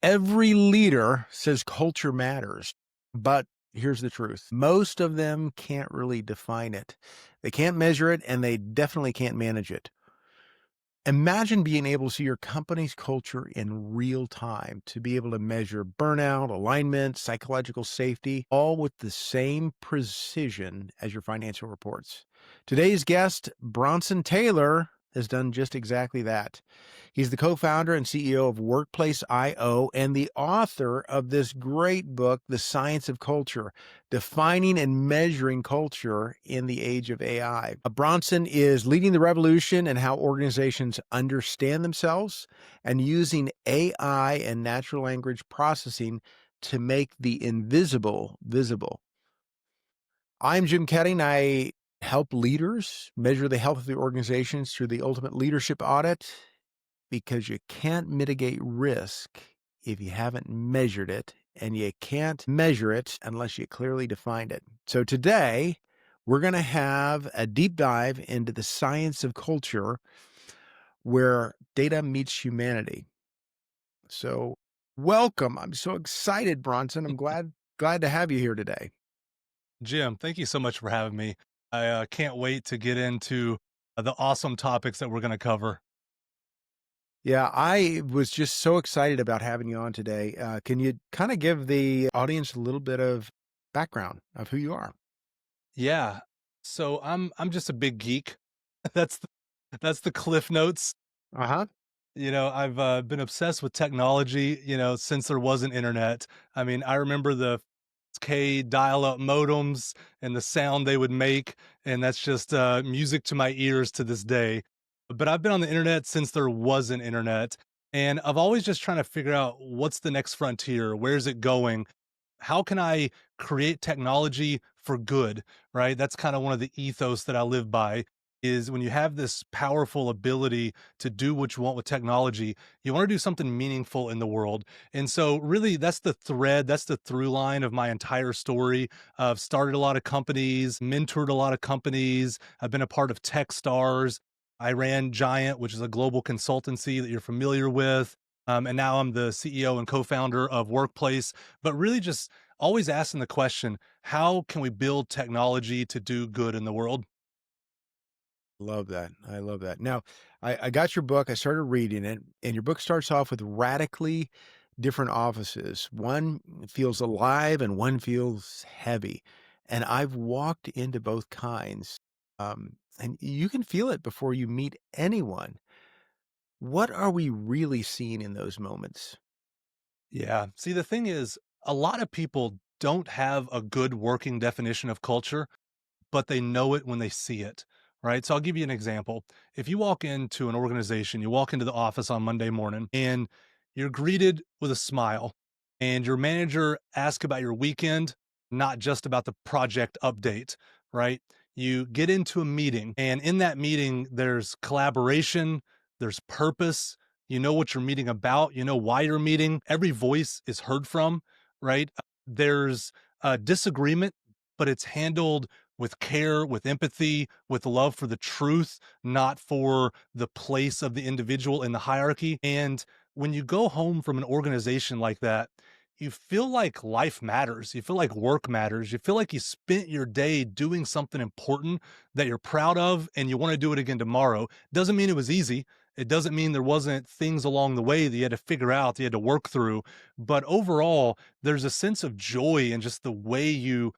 Every leader says culture matters, but here's the truth. Most of them can't really define it. They can't measure it, and they definitely can't manage it. Imagine being able to see your company's culture in real time, to be able to measure burnout, alignment, psychological safety, all with the same precision as your financial reports. Today's guest, Bronson Taylor, has done just exactly that. He's the co-founder and CEO of Workplace IO and the author of this great book, The Science of Culture, Defining and Measuring Culture in the Age of AI. Bronson is leading the revolution in how organizations understand themselves and using AI and natural language processing to make the invisible visible. I'm Jim Koetting. I help leaders measure the health of the organizations through the ultimate leadership audit, because you can't mitigate risk if you haven't measured it, and you can't measure it unless you clearly defined it. So today, we're going to have a deep dive into the science of culture where data meets humanity. So welcome. I'm so excited, Bronson. I'm glad to have you here today. Jim, thank you so much for having me. I can't wait to get into the awesome topics that we're going to cover. Yeah, I was just so excited about having you on today. Can you kind of give the audience a little bit of background of who you are? Yeah. So I'm just a big geek. That's the, that's the cliff notes. Uh-huh. I've been obsessed with technology, since there wasn't internet. I mean, I remember the K dial-up modems and the sound they would make, and that's just music to my ears to this day. But I've been on the internet since there wasn't internet, and I've always just trying to figure out what's the next frontier, where's it going, how can I create technology for good, right? That's kind of one of the ethos that I live by is when you have this powerful ability to do what you want with technology, you want to do something meaningful in the world. And so really that's the thread, that's the through line of my entire story. I've started a lot of companies, mentored a lot of companies. I've been a part of Techstars. I ran Giant, which is a global consultancy that you're familiar with. And now I'm the CEO and co-founder of Workplace, but really just always asking the question, how can we build technology to do good in the world? Love that. I love that. Now, I got your book. I started reading it, and your book starts off with radically different offices. One feels alive and one feels heavy. And I've walked into both kinds. And you can feel it before you meet anyone. What are we really seeing in those moments? Yeah. See, the thing is, a lot of people don't have a good working definition of culture, but they know it when they see it, right? So I'll give you an example. If you walk into an organization, you walk into the office on Monday morning and you're greeted with a smile, and your manager asks about your weekend, not just about the project update, right? You get into a meeting, and in that meeting, there's collaboration, there's purpose. You know what you're meeting about, you know why you're meeting. Every voice is heard from, right? There's a disagreement, but it's handled with care, with empathy, with love for the truth, not for the place of the individual in the hierarchy. And when you go home from an organization like that, you feel like life matters. You feel like work matters. You feel like you spent your day doing something important that you're proud of and you want to do it again tomorrow. Doesn't mean it was easy. It doesn't mean there wasn't things along the way that you had to figure out, that you had to work through. But overall, there's a sense of joy in just the way you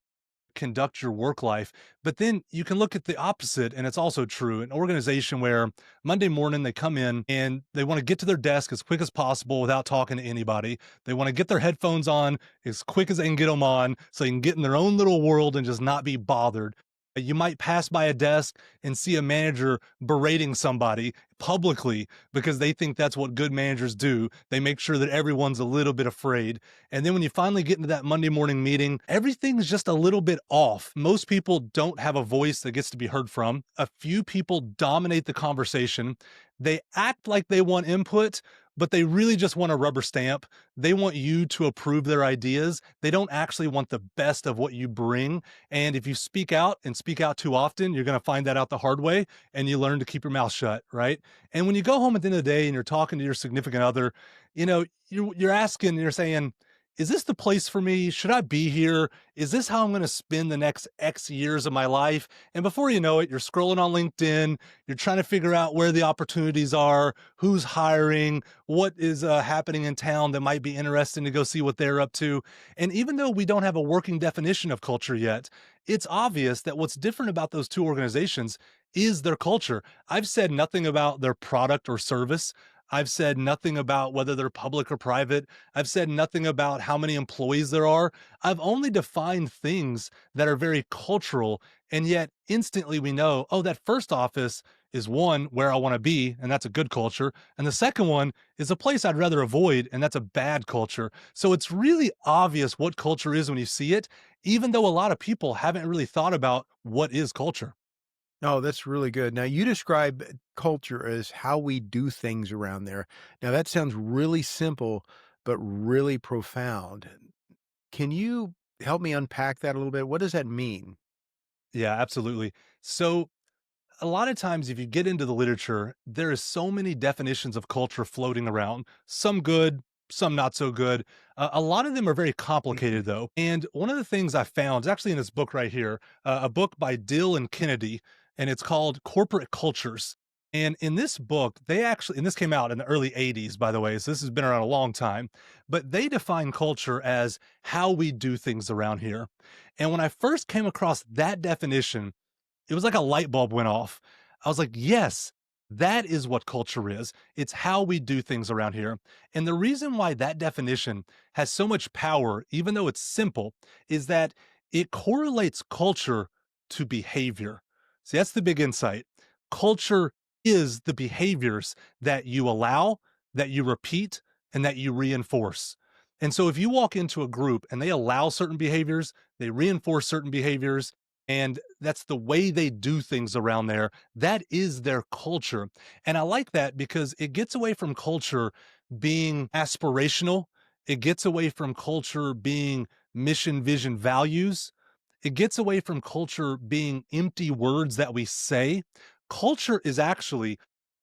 conduct your work life. But then you can look at the opposite, and it's also true. An organization where Monday morning they come in and they want to get to their desk as quick as possible without talking to anybody. They want to get their headphones on as quick as they can get them on so they can get in their own little world and just not be bothered. You might pass by a desk and see a manager berating somebody publicly because they think that's what good managers do. They make sure that everyone's a little bit afraid. And then when you finally get into that Monday morning meeting, everything's just a little bit off. Most people don't have a voice that gets to be heard from. A few people dominate the conversation. They act like they want input, but they really just want a rubber stamp. They want you to approve their ideas. They don't actually want the best of what you bring. And if you speak out and speak out too often, you're going to find that out the hard way and you learn to keep your mouth shut, right? And when you go home at the end of the day and you're talking to your significant other, you're asking, you're saying, is this the place for me? Should I be here? Is this how I'm going to spend the next X years of my life? And before you know it, you're scrolling on LinkedIn. You're trying to figure out where the opportunities are, who's hiring, what is happening in town that might be interesting to go see what they're up to. And even though we don't have a working definition of culture yet, it's obvious that what's different about those two organizations is their culture. I've said nothing about their product or service. I've said nothing about whether they're public or private. I've said nothing about how many employees there are. I've only defined things that are very cultural. And yet instantly we know, oh, that first office is one where I want to be, and that's a good culture. And the second one is a place I'd rather avoid, and that's a bad culture. So it's really obvious what culture is when you see it, even though a lot of people haven't really thought about what is culture. Oh, that's really good. Now, you describe culture as how we do things around there. Now, that sounds really simple, but really profound. Can you help me unpack that a little bit? What does that mean? Yeah, absolutely. So a lot of times, if you get into the literature, there is so many definitions of culture floating around, some good, some not so good. A lot of them are very complicated, Mhm. though. And one of the things I found is actually in this book right here, a book by Dill and Kennedy, and it's called Corporate Cultures. And in this book, they actually, and this came out in the early 80s, by the way, so this has been around a long time, but they define culture as how we do things around here. And when I first came across that definition, it was like a light bulb went off. I was like, yes, that is what culture is. It's how we do things around here. And the reason why that definition has so much power, even though it's simple, is that it correlates culture to behavior. See, that's the big insight. Culture is the behaviors that you allow, that you repeat, and that you reinforce. And so if you walk into a group and they allow certain behaviors, they reinforce certain behaviors, and that's the way they do things around there. That is their culture. And I like that because it gets away from culture being aspirational. It gets away from culture being mission, vision, values. It gets away from culture being empty words that we say. Culture is actually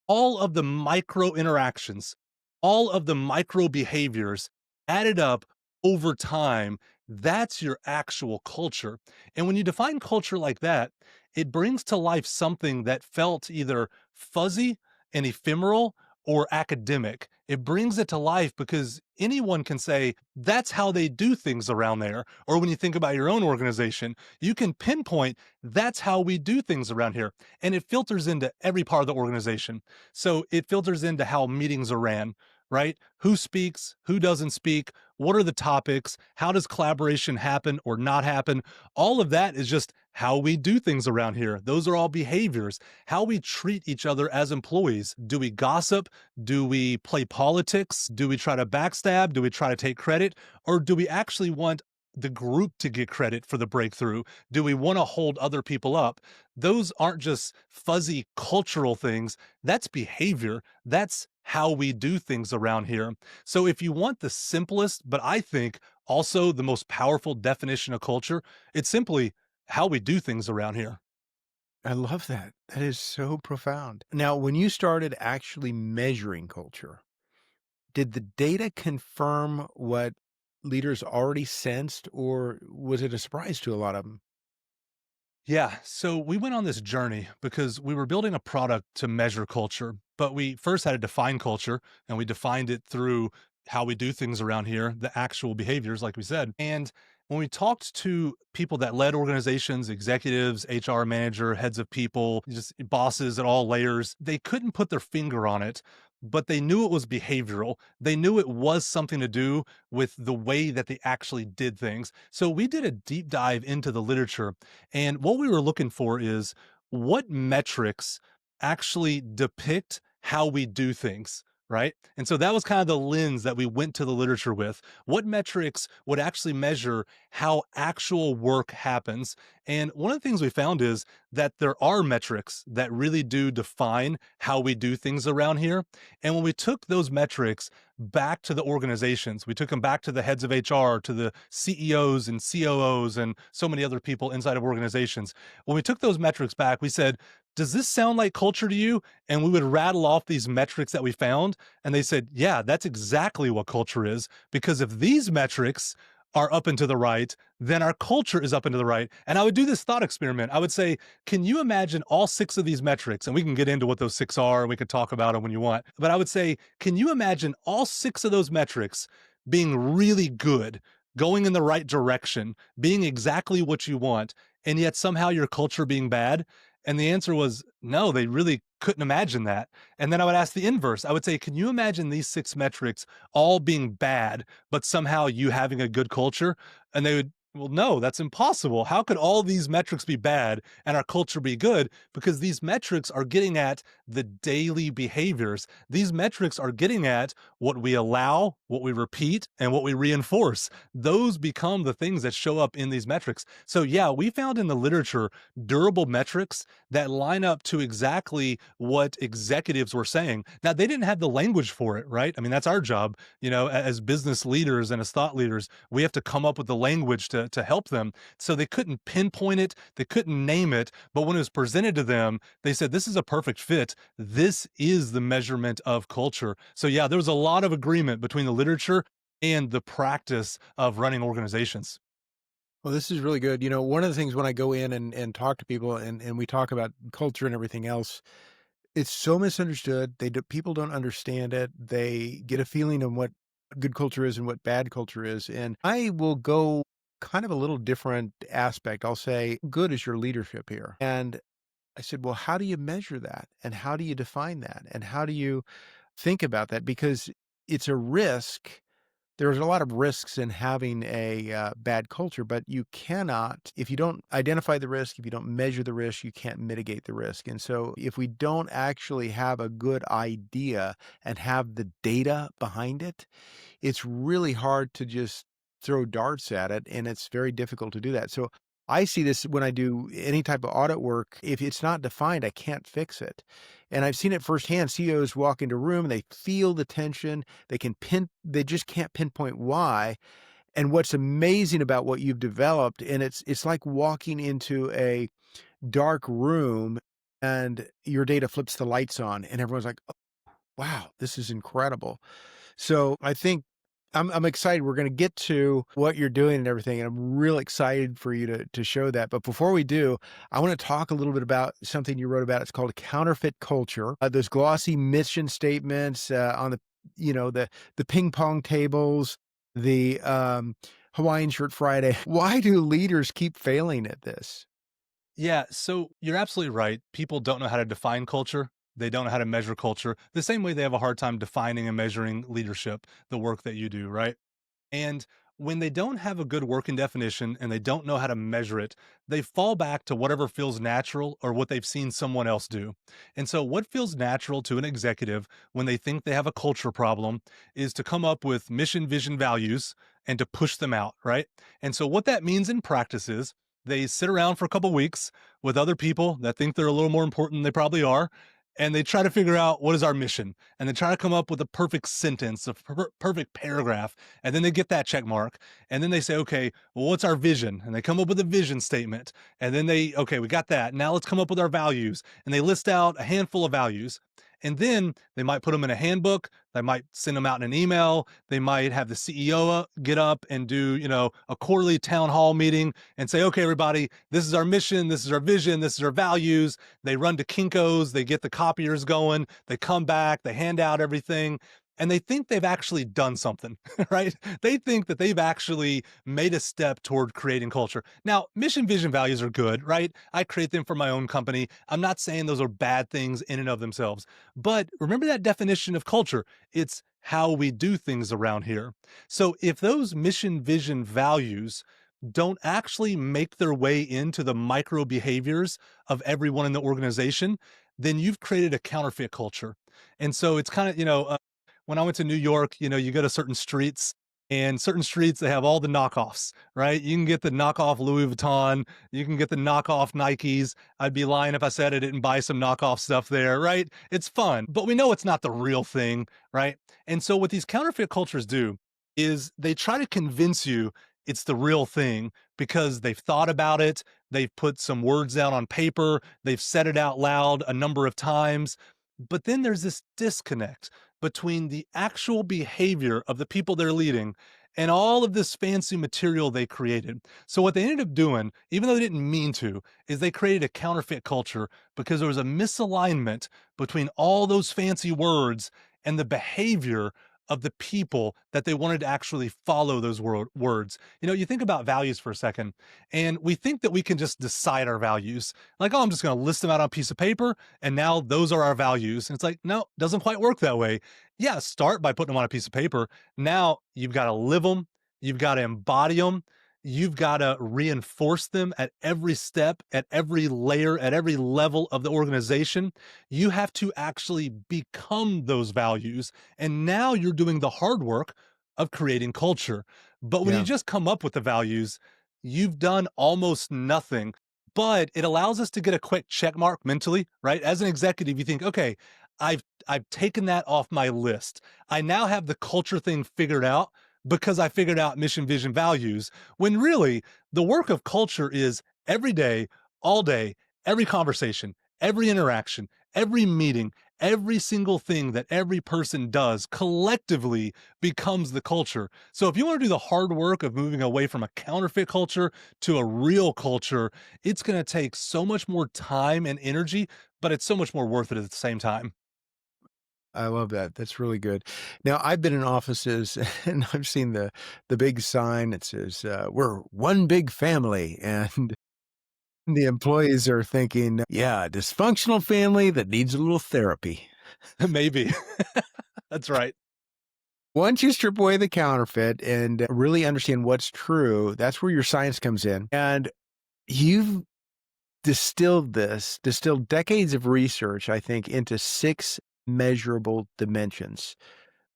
all of the micro interactions, all of the micro behaviors added up over time. That's your actual culture. And when you define culture like that, it brings to life something that felt either fuzzy and ephemeral or academic. It brings it to life because anyone can say, that's how they do things around there. Or when you think about your own organization, you can pinpoint, that's how we do things around here. And it filters into every part of the organization. So it filters into how meetings are ran, right? Who speaks, who doesn't speak, what are the topics, how does collaboration happen or not happen? All of that is just how we do things around here. Those are all behaviors, how we treat each other as employees. Do we gossip? Do we play politics? Do we try to backstab? Do we try to take credit? Or do we actually want the group to get credit for the breakthrough? Do we want to hold other people up? Those aren't just fuzzy cultural things. That's behavior. That's how we do things around here. So if you want the simplest, but I think also the most powerful definition of culture, it's simply how we do things around here. I love that. That is so profound. Now, when you started actually measuring culture, did the data confirm what leaders already sensed, or was it a surprise to a lot of them? Yeah. So we went on this journey because we were building a product to measure culture, but we first had to define culture and we defined it through how we do things around here, the actual behaviors, like we said. And when we talked to people that led organizations, executives, HR manager, heads of people, just bosses at all layers, they couldn't put their finger on it, but they knew it was behavioral. They knew it was something to do with the way that they actually did things. So we did a deep dive into the literature and what we were looking for is what metrics actually depict how we do things, right? And so that was kind of the lens that we went to the literature with. What metrics would actually measure how actual work happens? And one of the things we found is that there are metrics that really do define how we do things around here. And when we took those metrics back to the organizations, we took them back to the heads of HR, to the CEOs and COOs, and so many other people inside of organizations. When we took those metrics back, we said, does this sound like culture to you? And we would rattle off these metrics that we found. And they said, yeah, that's exactly what culture is. Because if these metrics are up and to the right, then our culture is up and to the right. And I would do this thought experiment. I would say, can you imagine all six of these metrics? And we can get into what those six are, and we could talk about them when you want. But I would say, can you imagine all six of those metrics being really good, going in the right direction, being exactly what you want, and yet somehow your culture being bad? And the answer was no, they really couldn't imagine that. And then I would ask the inverse. I would say, can you imagine these six metrics all being bad, but somehow you having a good culture? And they would, well, no, that's impossible. How could all these metrics be bad and our culture be good? Because these metrics are getting at the daily behaviors. These metrics are getting at what we allow, what we repeat, and what we reinforce. Those become the things that show up in these metrics. So, yeah, we found in the literature durable metrics that line up to exactly what executives were saying. Now, they didn't have the language for it, right? I mean, that's our job, as business leaders and as thought leaders, we have to come up with the language to help them. So they couldn't pinpoint it, they couldn't name it, but when it was presented to them, they said, this is a perfect fit. This is the measurement of culture. So yeah, there was a lot of agreement between the literature and the practice of running organizations. Well, this is really good. One of the things when I go in and talk to people and we talk about culture and everything else, it's so misunderstood. People don't understand it. They get a feeling of what good culture is and what bad culture is. And I will go kind of a little different aspect. I'll say, good is your leadership here. And I said, well, how do you measure that? And how do you define that? And how do you think about that? Because it's a risk. There's a lot of risks in having a bad culture, but you cannot, if you don't identify the risk, if you don't measure the risk, you can't mitigate the risk. And so if we don't actually have a good idea and have the data behind it, it's really hard to just throw darts at it, and it's very difficult to do that. So I see this when I do any type of audit work. If it's not defined, I can't fix it. And I've seen it firsthand. CEOs walk into a room, they feel the tension, they just can't pinpoint why. And what's amazing about what you've developed, and it's like walking into a dark room and your data flips the lights on and everyone's like, "Oh, wow, this is incredible." So I think I'm excited. We're going to get to what you're doing and everything, and I'm real excited for you to show that. But before we do, I want to talk a little bit about something you wrote about. It's called counterfeit culture. Those glossy mission statements on the ping pong tables, the Hawaiian Shirt Friday. Why do leaders keep failing at this? Yeah, so you're absolutely right. People don't know how to define culture. They don't know how to measure culture. The same way they have a hard time defining and measuring leadership, the work that you do, right? And when they don't have a good working definition and they don't know how to measure it, they fall back to whatever feels natural or what they've seen someone else do. And so, what feels natural to an executive when they think they have a culture problem is to come up with mission, vision, values and to push them out, right? And so, what that means in practice is they sit around for a couple weeks with other people that think they're a little more important than they probably are, and they try to figure out what is our mission, and they try to come up with a perfect sentence, a perfect paragraph, and then they get that check mark, and then they say, okay, well, what's our vision? And they come up with a vision statement, and then okay, we got that. Now let's come up with our values, and they list out a handful of values. And then they might put them in a handbook. They might send them out in an email. They might have the CEO get up and do, a quarterly town hall meeting and say, okay, everybody, this is our mission. This is our vision. This is our values. They run to Kinko's. They get the copiers going. They come back. They hand out everything. And they think they've actually done something, right? They think that they've actually made a step toward creating culture. Now, mission, vision, values are good, right? I create them for my own company. I'm not saying those are bad things in and of themselves. But remember that definition of culture. It's how we do things around here. So if those mission, vision, values don't actually make their way into the micro behaviors of everyone in the organization, then you've created a counterfeit culture. And so it's kind of, when I went to New York, you go to certain streets, and certain streets, they have all the knockoffs, right? You can get the knockoff Louis Vuitton, you can get the knockoff Nikes. I'd be lying if I said I didn't buy some knockoff stuff there, right? It's fun, but we know it's not the real thing, right? And so what these counterfeit cultures do is they try to convince you it's the real thing because they've thought about it, they've put some words down on paper, they've said it out loud a number of times. But then there's this disconnect between the actual behavior of the people they're leading and all of this fancy material they created. So what they ended up doing, even though they didn't mean to, is they created a counterfeit culture because there was a misalignment between all those fancy words and the behavior of the people that they wanted to actually follow those words. You think about values for a second, and we think that we can just decide our values. Like, oh, I'm just going to list them out on a piece of paper, and now those are our values. And it's like, no, doesn't quite work that way. Yeah, start by putting them on a piece of paper. Now you've got to live them, you've got to embody them, you've got to reinforce them at every step, at every layer, at every level of the organization. You have to actually become those values. And now you're doing the hard work of creating culture. But when you Yeah. just come up with the values, you've done almost nothing. But it allows us to get a quick check mark mentally, right? As an executive, you think, okay, I've taken that off my list. I now have the culture thing figured out because I figured out mission, vision, values. When really the work of culture is every day, all day, every conversation, every interaction, every meeting, every single thing that every person does collectively becomes the culture. So if you want to do the hard work of moving away from a counterfeit culture to a real culture, it's going to take so much more time and energy, but it's so much more worth it at the same time. I love that. That's really good. Now, I've been in offices and I've seen the big sign that says, "We're one big family," and the employees are thinking, "Yeah, dysfunctional family that needs a little therapy." Maybe. That's right. Once you strip away the counterfeit and really understand what's true, that's where your science comes in. And you've distilled decades of research, I think, into 6 measurable dimensions: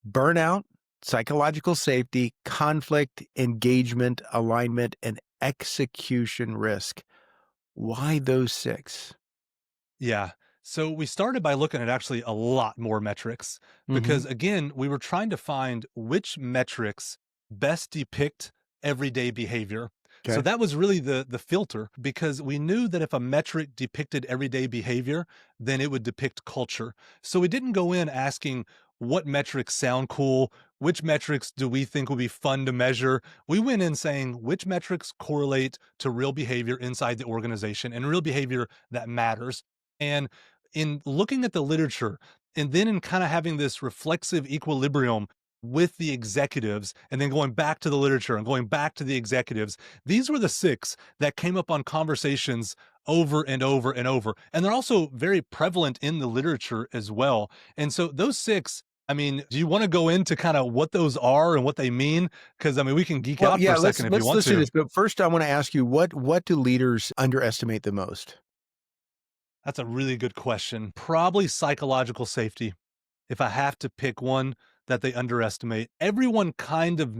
burnout, psychological safety, conflict, engagement, alignment, and execution risk. Why those 6? Yeah. So we started by looking at actually a lot more metrics Mhm. because, again, we were trying to find which metrics best depict everyday behavior. So Okay. that was really the filter because we knew that if a metric depicted everyday behavior, then it would depict culture. So we didn't go in asking what metrics sound cool, which metrics do we think would be fun to measure. We went in saying which metrics correlate to real behavior inside the organization and real behavior that matters. And in looking at the literature and then in kind of having this reflexive equilibrium with the executives and then going back to the literature and going back to the executives, these were the 6 that came up on conversations over and over and over. And they're also very prevalent in the literature as well. And so those 6, I mean, do you want to go into kind of what those are and what they mean? Because I mean, we can geek Well, out for yeah, a let's second if you let's want let's do to. this, but first I wanna ask you, what do leaders underestimate the most? That's a really good question. Probably psychological safety. If I have to pick one that they underestimate, everyone kind of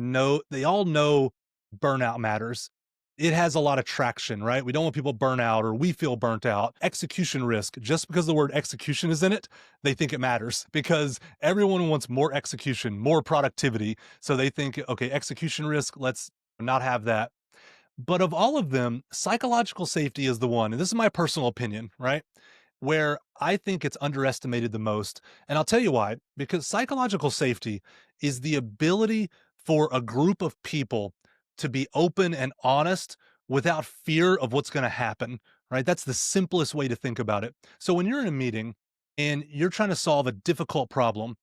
they all know burnout matters. It has a lot of traction, right? We don't want people burn out or we feel burnt out. Execution risk, just because the word execution is in it, they think it matters because everyone wants more execution, more productivity. So they think, okay, execution risk, let's not have that. But of all of them, psychological safety is the one. And this is my personal opinion, right? Where I think it's underestimated the most. And I'll tell you why. Because psychological safety is the ability for a group of people to be open and honest without fear of what's going to happen, right? That's the simplest way to think about it. So when you're in a meeting and you're trying to solve a difficult problem,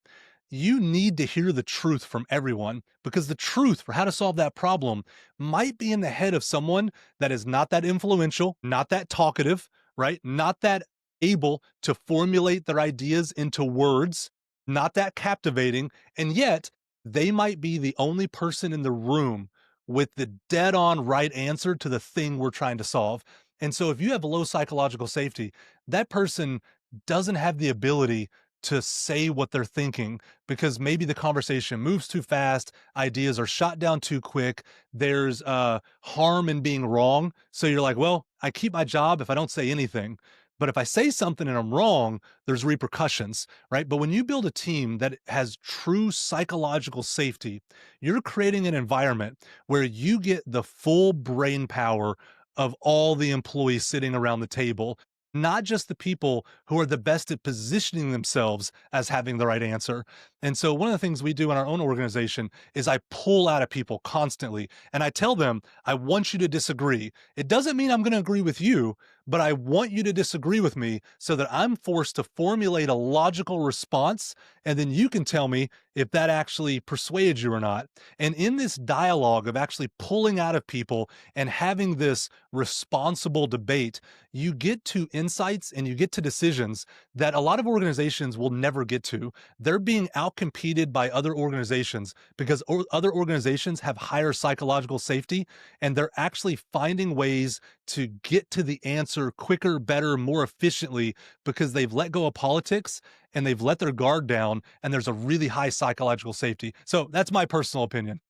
you need to hear the truth from everyone because the truth for how to solve that problem might be in the head of someone that is not that influential, not that talkative, right? Not that able to formulate their ideas into words, not that captivating. And yet, they might be the only person in the room with the dead on right answer to the thing we're trying to solve. And so, if you have low psychological safety, that person doesn't have the ability to say what they're thinking because maybe the conversation moves too fast, ideas are shot down too quick, there's harm in being wrong. So you're like, well, I keep my job if I don't say anything. But if I say something and I'm wrong, there's repercussions, right? But when you build a team that has true psychological safety, you're creating an environment where you get the full brain power of all the employees sitting around the table, not just the people who are the best at positioning themselves as having the right answer. And so one of the things we do in our own organization is I pull out of people constantly and I tell them, I want you to disagree. It doesn't mean I'm going to agree with you, but I want you to disagree with me so that I'm forced to formulate a logical response. And then you can tell me if that actually persuades you or not. And in this dialogue of actually pulling out of people and having this responsible debate, you get to insights and you get to decisions that a lot of organizations will never get to. They're being outcompeted by other organizations because other organizations have higher psychological safety and they're actually finding ways to get to the answer quicker, better, more efficiently because they've let go of politics and they've let their guard down and there's a really high psychological safety. So that's my personal opinion.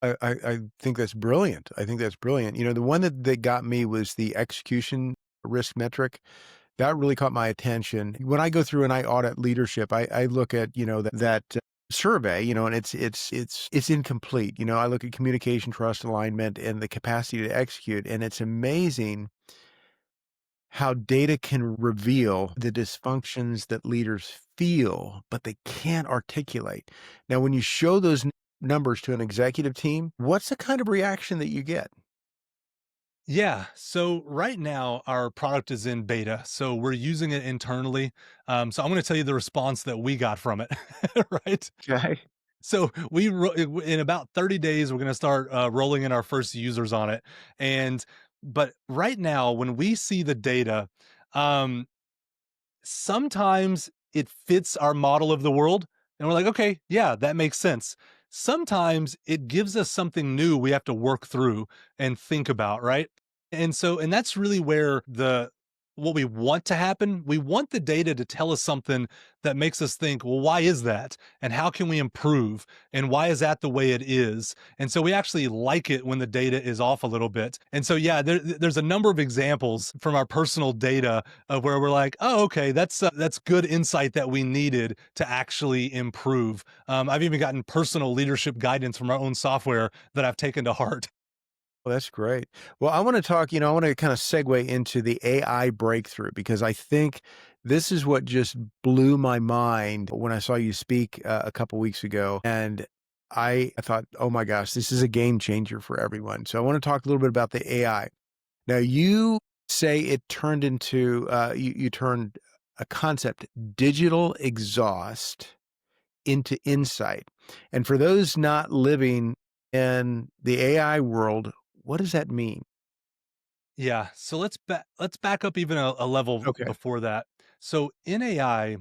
I think that's brilliant. I think that's brilliant. You know, the one that got me was the execution risk metric. That really caught my attention. When I go through and I audit leadership, I look at, you know, that survey, you know, and it's incomplete. You know, I look at communication, trust, alignment, and the capacity to execute, and it's amazing how data can reveal the dysfunctions that leaders feel, but they can't articulate. Now, when you show those numbers to an executive team, what's the kind of reaction that you get? Yeah. So right now our product is in beta. So we're using it internally. So I'm going to tell you the response that we got from it. Right. Okay. So in about 30 days, we're going to start rolling in our first users on it. But right now, when we see the data, um, sometimes it fits our model of the world and we're like, okay, yeah, that makes sense. Sometimes it gives us something new we have to work through and think about, right? And that's really where the what we want to happen. We want the data to tell us something that makes us think, well, why is that? And how can we improve? And why is that the way it is? And so we actually like it when the data is off a little bit. And so, yeah, there's a number of examples from our personal data of where we're like, oh, okay, that's good insight that we needed to actually improve. I've even gotten personal leadership guidance from our own software that I've taken to heart. Well, that's great. Well, I want to talk, you know, I want to kind of segue into the AI breakthrough because I think this is what just blew my mind when I saw you speak a couple weeks ago. And I thought, oh my gosh, this is a game changer for everyone. So I want to talk a little bit about the AI. Now, you say it turned into, you turned a concept, digital exhaust, into insight. And for those not living in the AI world, what does that mean? Yeah. So let's back up even a level Okay. before that. So in AI,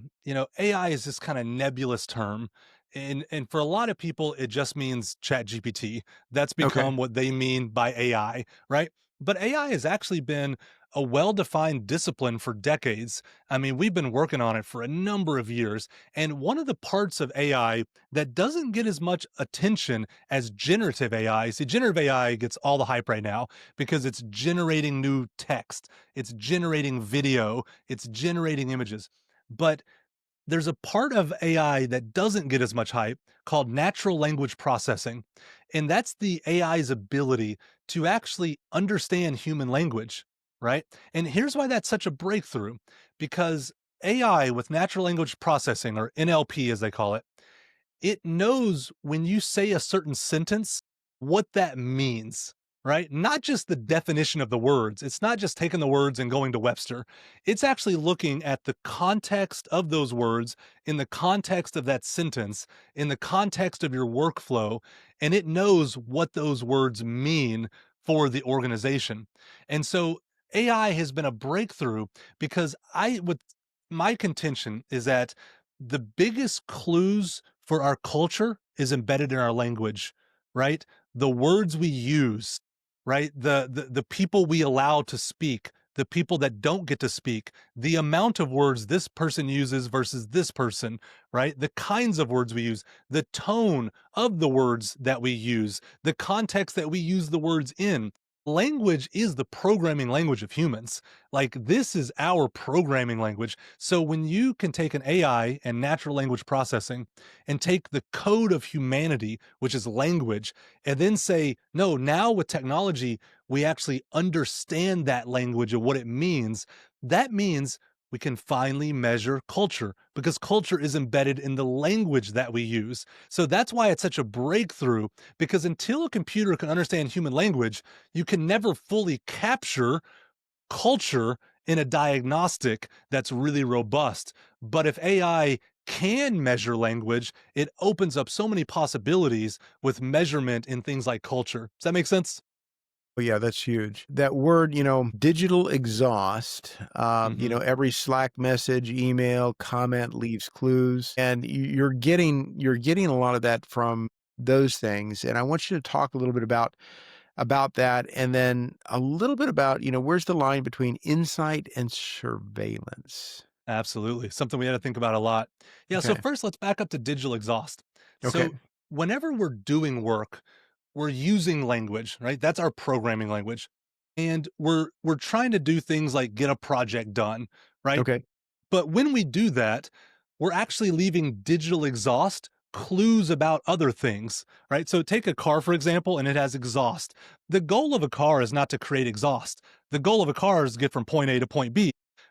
AI is this kind of nebulous term. And for a lot of people, it just means chat GPT. That's Okay. become what they mean by AI, right? But AI has actually been a well-defined discipline for decades. I mean, we've been working on it for a number of years. And one of the parts of AI that doesn't get as much attention as generative AI, see, generative AI gets all the hype right now because it's generating new text, it's generating video, it's generating images. But there's a part of AI that doesn't get as much hype called natural language processing. And that's the AI's ability to actually understand human language, right? And here's why that's such a breakthrough because AI with natural language processing, or NLP as they call it, it knows when you say a certain sentence, what that means, right? Not just the definition of the words. It's not just taking the words and going to Webster. It's actually looking at the context of those words, in the context of that sentence, in the context of your workflow, and it knows what those words mean for the organization. And so AI has been a breakthrough because my contention is that the biggest clues for our culture is embedded in our language, right? The words we use, right? The people we allow to speak, the people that don't get to speak, the amount of words this person uses versus this person, right? The kinds of words we use, the tone of the words that we use, the context that we use the words in. Language is the programming language of humans. Like, this is our programming language. So when you can take an AI and natural language processing and take the code of humanity, which is language, and then say, no, now with technology, we actually understand that language and what it means. That means we can finally measure culture, because culture is embedded in the language that we use. So that's why it's such a breakthrough, because until a computer can understand human language, you can never fully capture culture in a diagnostic that's really robust. But if AI can measure language, it opens up so many possibilities with measurement in things like culture. Does that make sense? Oh, yeah, that's huge. That word, digital exhaust, Hmm. every Slack message, email, comment leaves clues. And you're getting a lot of that from those things. And I want you to talk a little bit about that, and then a little bit about, where's the line between insight and surveillance? Absolutely. Something we had to think about a lot. Yeah. So, Okay. first, let's back up to digital exhaust. Okay. So, whenever we're doing work, we're using language, right? That's our programming language. And we're trying to do things like get a project done, right? Okay. But when we do that, we're actually leaving digital exhaust clues about other things, right? So take a car, for example, and it has exhaust. The goal of a car is not to create exhaust. The goal of a car is to get from point A to point B.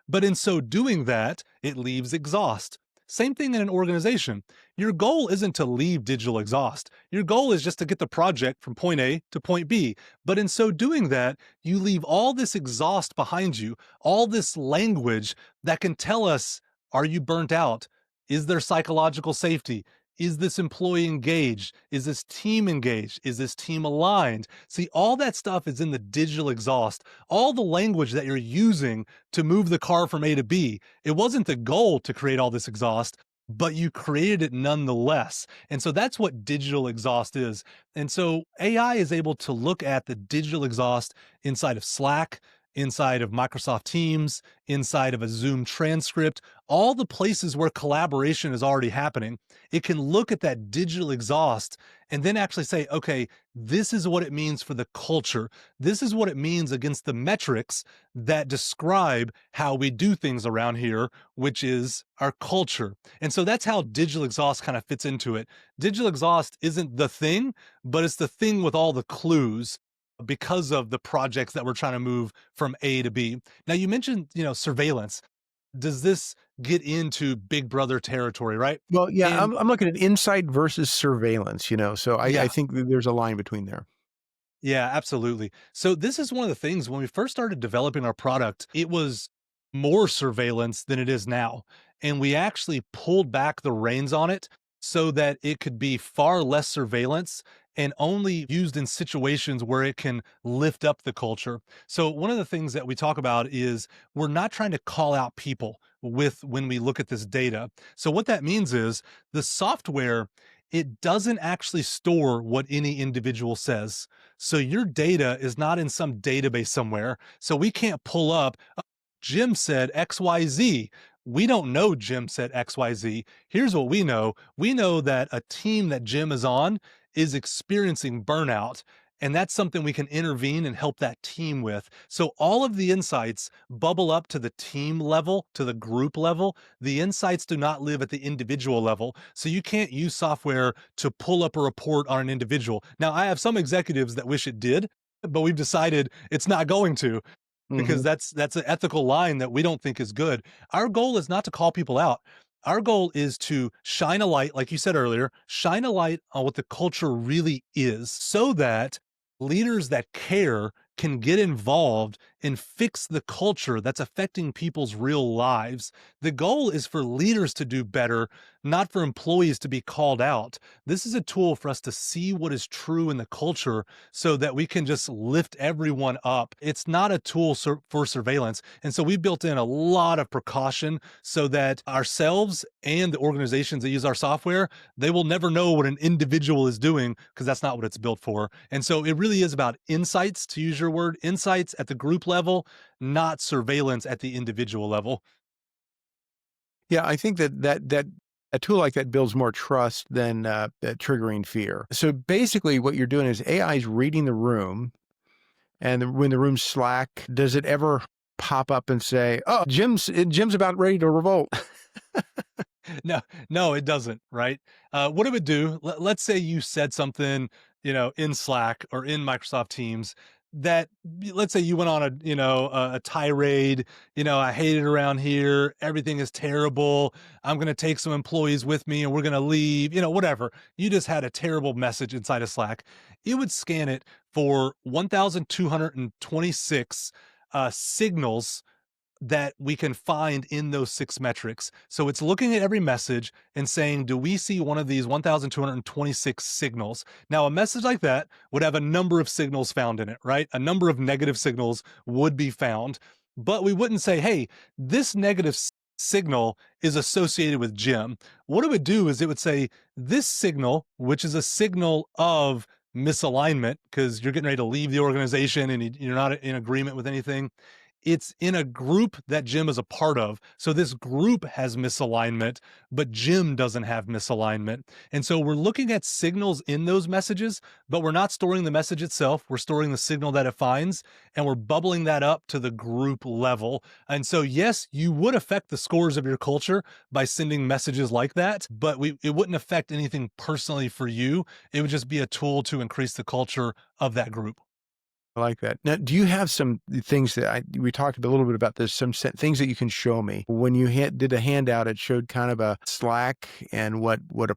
But in so doing that, it leaves exhaust. Same thing in an organization. Your goal isn't to leave digital exhaust. Your goal is just to get the project from point A to point B. But in so doing that, you leave all this exhaust behind you, all this language that can tell us, are you burnt out? Is there psychological safety? Is this employee engaged? Is this team engaged? Is this team aligned? See, all that stuff is in the digital exhaust. All the language that you're using to move the car from A to B. It wasn't the goal to create all this exhaust, but you created it nonetheless. And so that's what digital exhaust is. And so AI is able to look at the digital exhaust inside of Slack, inside of Microsoft Teams, inside of a Zoom transcript, all the places where collaboration is already happening. It can look at that digital exhaust and then actually say, okay, this is what it means for the culture. This is what it means against the metrics that describe how we do things around here, which is our culture. And so that's how digital exhaust kind of fits into it. Digital exhaust isn't the thing, but it's the thing with all the clues because of the projects that we're trying to move from A to B. Now you mentioned, surveillance. Does this get into Big Brother territory, right? Well, yeah, And I'm looking at insight versus surveillance, so I yeah, think that there's a line between there. yeah, absolutely. So this is one of the things when we first started developing our product, it was more surveillance than it is now. And we actually pulled back the reins on it so that it could be far less surveillance and only used in situations where it can lift up the culture. So one of the things that we talk about is we're not trying to call out people with when we look at this data. So what that means is the software, it doesn't actually store what any individual says. So your data is not in some database somewhere. So we can't pull up, "Oh, Jim said XYZ." We don't know Jim said XYZ. Here's what we know. We know that a team that Jim is on is experiencing burnout. And that's something we can intervene and help that team with. So all of the insights bubble up to the team level, to the group level. The insights do not live at the individual level. So you can't use software to pull up a report on an individual. Now, I have some executives that wish it did, but we've decided it's not going to, because Mhm. that's an ethical line that we don't think is good. Our goal is not to call people out. Our goal is to shine a light, like you said earlier, shine a light on what the culture really is so that leaders that care can get involved and fix the culture that's affecting people's real lives. The goal is for leaders to do better, not for employees to be called out. This is a tool for us to see what is true in the culture so that we can just lift everyone up. It's not a tool for surveillance. And so we built in a lot of precaution so that ourselves and the organizations that use our software, they will never know what an individual is doing, because that's not what it's built for. And so it really is about insights, to use your word, insights at the group level level, not surveillance at the individual level. Yeah, I think that a tool like that builds more trust than triggering fear. So basically, what you're doing is AI is reading the room, and when the room's slack, does it ever pop up and say, "Oh, Jim's about ready to revolt"? No, no, it doesn't, right? What it would do, let's say you said something, in Slack or in Microsoft Teams that let's say you went on a tirade, I hate it around here, everything is terrible. I'm going to take some employees with me and we're going to leave, whatever. You just had a terrible message inside of Slack. It would scan it for 1,226 signals that we can find in those 6 metrics. So it's looking at every message and saying, do we see one of these 1,226 signals? Now, a message like that would have a number of signals found in it, right? A number of negative signals would be found, but we wouldn't say, hey, this negative signal is associated with Jim. What it would do is it would say, this signal, which is a signal of misalignment, because you're getting ready to leave the organization and you're not in agreement with anything, it's in a group that Jim is a part of. So this group has misalignment, but Jim doesn't have misalignment. And so we're looking at signals in those messages, but we're not storing the message itself. We're storing the signal that it finds, and we're bubbling that up to the group level. And so, yes, you would affect the scores of your culture by sending messages like that, but it wouldn't affect anything personally for you. It would just be a tool to increase the culture of that group. I like that. Now, do you have some things that we talked a little bit about this, some things that you can show me? When you did a handout, it showed kind of a Slack and what a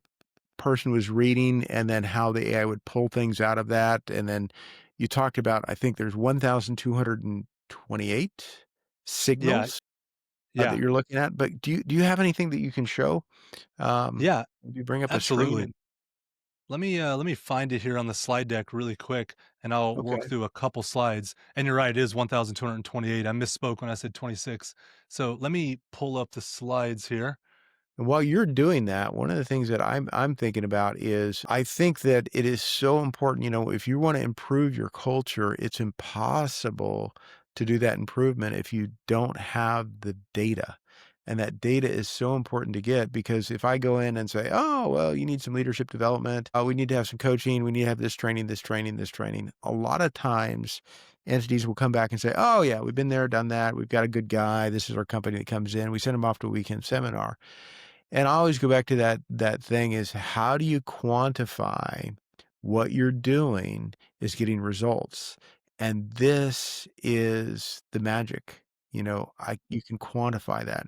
person was reading, and then how the AI would pull things out of that. And then you talked about, I think there's 1,228 Yeah, signals that yeah, you're looking at. But do you have anything that you can show? yeah, Maybe bring up a screen absolutely. and Let me find it here on the slide deck really quick, and I'll work okay. through a couple slides. And you're right, it is 1,228. I misspoke when I said 26. So let me pull up the slides here. And while you're doing that, one of the things that I'm thinking about is I think that it is so important, if you want to improve your culture, it's impossible to do that improvement if you don't have the data. And that data is so important to get, because if I go in and say, "Oh, well, you need some leadership development. We need to have some coaching. We need to have this training, this training, this training." A lot of times entities will come back and say, "Oh yeah, we've been there, done that. We've got a good guy. This is our company that comes in. We send them off to a weekend seminar." And I always go back to that thing is, how do you quantify what you're doing is getting results? And this is the magic. You can quantify that.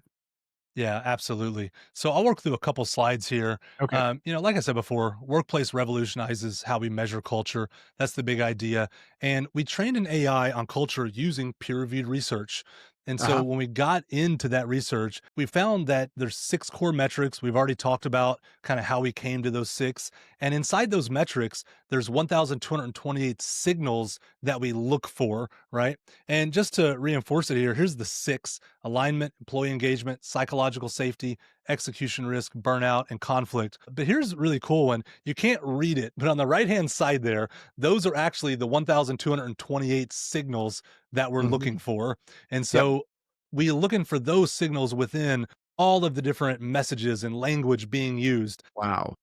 Yeah, absolutely. So I'll work through a couple slides here. Okay. Like I said before, workplace revolutionizes how we measure culture. That's the big idea. And we trained an AI on culture using peer-reviewed research. And so Uh-huh. when we got into that research, we found that there's 6 core metrics. We've already talked about kind of how we came to those 6. And inside those metrics, there's 1,228 signals that we look for, right? And just to reinforce it here, here's the 6: alignment, employee engagement, psychological safety, execution risk, burnout, and conflict. But here's a really cool one. You can't read it, but on the right hand side there, those are actually the 1,228 signals that we're Mhm. looking for. And Yep. so we're looking for those signals within all of the different messages and language being used. Wow.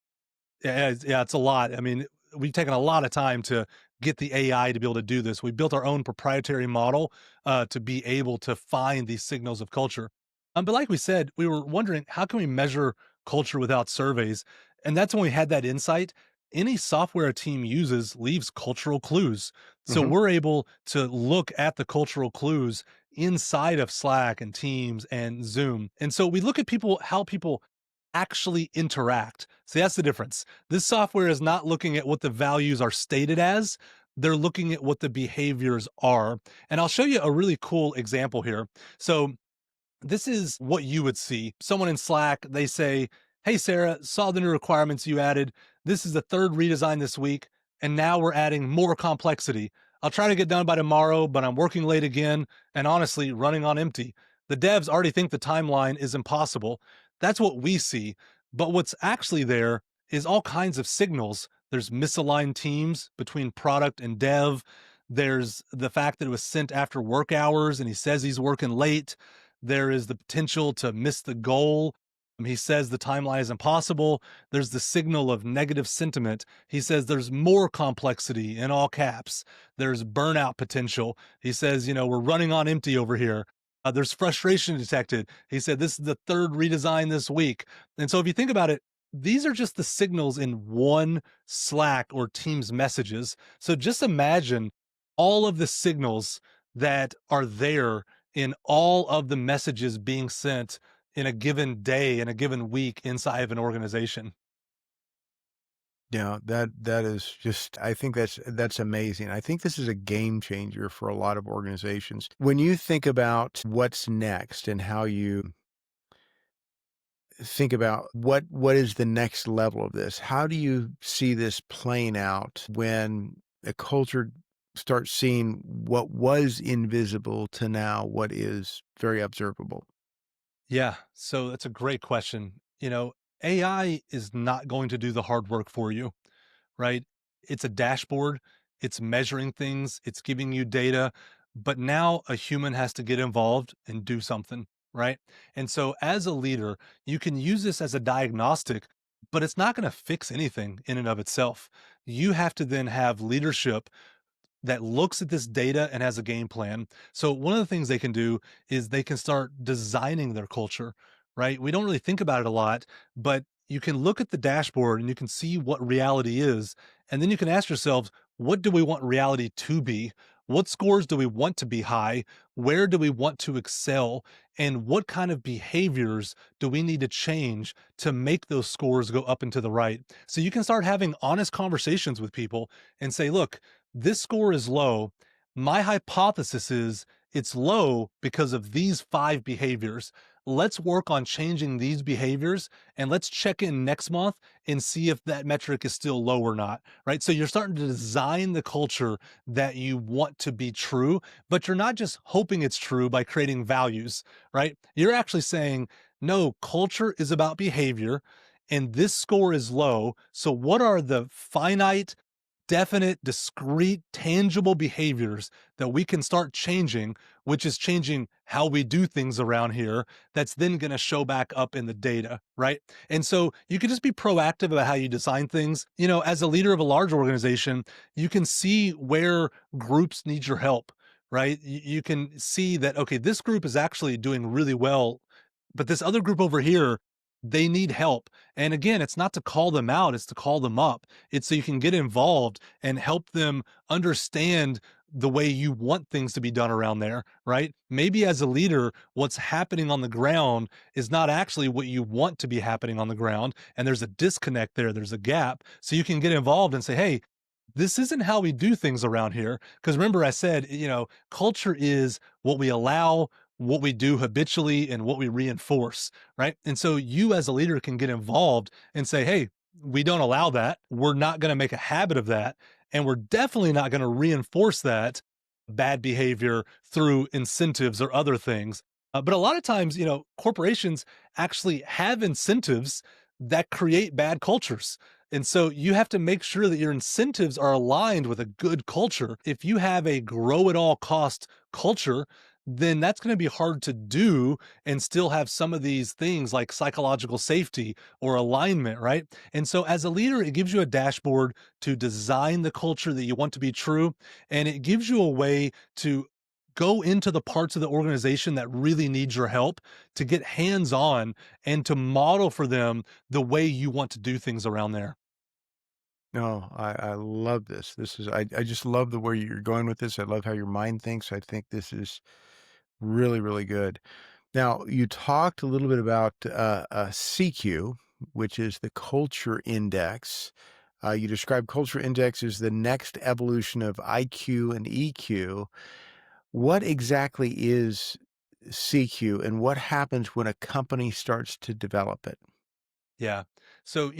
Yeah, it's a lot. I mean, we've taken a lot of time to get the AI to be able to do this. We built our own proprietary model to be able to find these signals of culture. But like we said, we were wondering, how can we measure culture without surveys? And that's when we had that insight. Any software a team uses leaves cultural clues. So Mhm. we're able to look at the cultural clues inside of Slack and Teams and Zoom. And so we look at how people actually interact. See, that's the difference. This software is not looking at what the values are stated as, they're looking at what the behaviors are. And I'll show you a really cool example here. So, this is what you would see. Someone in Slack, they say, "Hey, Sarah, saw the new requirements you added. This is the third redesign this week, and now we're adding more complexity. I'll try to get done by tomorrow, but I'm working late again and honestly running on empty. The devs already think the timeline is impossible." That's what we see. But what's actually there is all kinds of signals. There's misaligned teams between product and dev. There's the fact that it was sent after work hours and he says he's working late. There is the potential to miss the goal. He says the timeline is impossible. There's the signal of negative sentiment. He says there's more complexity in all caps. There's burnout potential. He says, we're running on empty over here. There's frustration detected. He said this is the third redesign this week. And so if you think about it, these are just the signals in one Slack or Teams messages. So just imagine all of the signals that are there in all of the messages being sent in a given day, in a given week inside of an organization. Yeah, that is just I think that's amazing. I think this is a game changer for a lot of organizations. When you think about what's next and how you think about what is the next level of this, how do you see this playing out when a culture starts seeing what was invisible to now what is very observable? Yeah, so that's a great question. AI is not going to do the hard work for you, right? It's a dashboard, it's measuring things, it's giving you data, but now a human has to get involved and do something, right? And so as a leader, you can use this as a diagnostic, but it's not going to fix anything in and of itself. You have to then have leadership that looks at this data and has a game plan. So one of the things they can do is they can start designing their culture, right? We don't really think about it a lot, but you can look at the dashboard and you can see what reality is. And then you can ask yourselves, what do we want reality to be? What scores do we want to be high? Where do we want to excel? And what kind of behaviors do we need to change to make those scores go up and to the right? So you can start having honest conversations with people and say, look, this score is low. My hypothesis is it's low because of these 5 behaviors. Let's work on changing these behaviors and let's check in next month and see if that metric is still low or not, right? So you're starting to design the culture that you want to be true, but you're not just hoping it's true by creating values, right? You're actually saying, no, culture is about behavior and this score is low. So what are the finite, definite, discrete, tangible behaviors that we can start changing, which is changing how we do things around here, that's then going to show back up in the data, right? And so you can just be proactive about how you design things. As a leader of a large organization, you can see where groups need your help, right? You can see that, okay, this group is actually doing really well, but this other group over here, they need help. And again, it's not to call them out, it's to call them up. It's so you can get involved and help them understand the way you want things to be done around there, right? Maybe as a leader, what's happening on the ground is not actually what you want to be happening on the ground. And there's a disconnect there, there's a gap. So you can get involved and say, hey, this isn't how we do things around here. Because remember, I said, culture is what we allow, what we do habitually, and what we reinforce, right? And so you as a leader can get involved and say, hey, we don't allow that. We're not going to make a habit of that. And we're definitely not going to reinforce that bad behavior through incentives or other things. But a lot of times, corporations actually have incentives that create bad cultures. And so you have to make sure that your incentives are aligned with a good culture. If you have a grow at all cost culture, then that's going to be hard to do and still have some of these things like psychological safety or alignment, right? And so as a leader, it gives you a dashboard to design the culture that you want to be true. And it gives you a way to go into the parts of the organization that really need your help to get hands on and to model for them the way you want to do things around there. No, I love this. This is I just love the way you're going with this. I love how your mind thinks. I think this is really, really good. Now, you talked a little bit about CQ, which is the culture index. You described culture index as the next evolution of IQ and EQ. What exactly is CQ and what happens when a company starts to develop it? Yeah. So,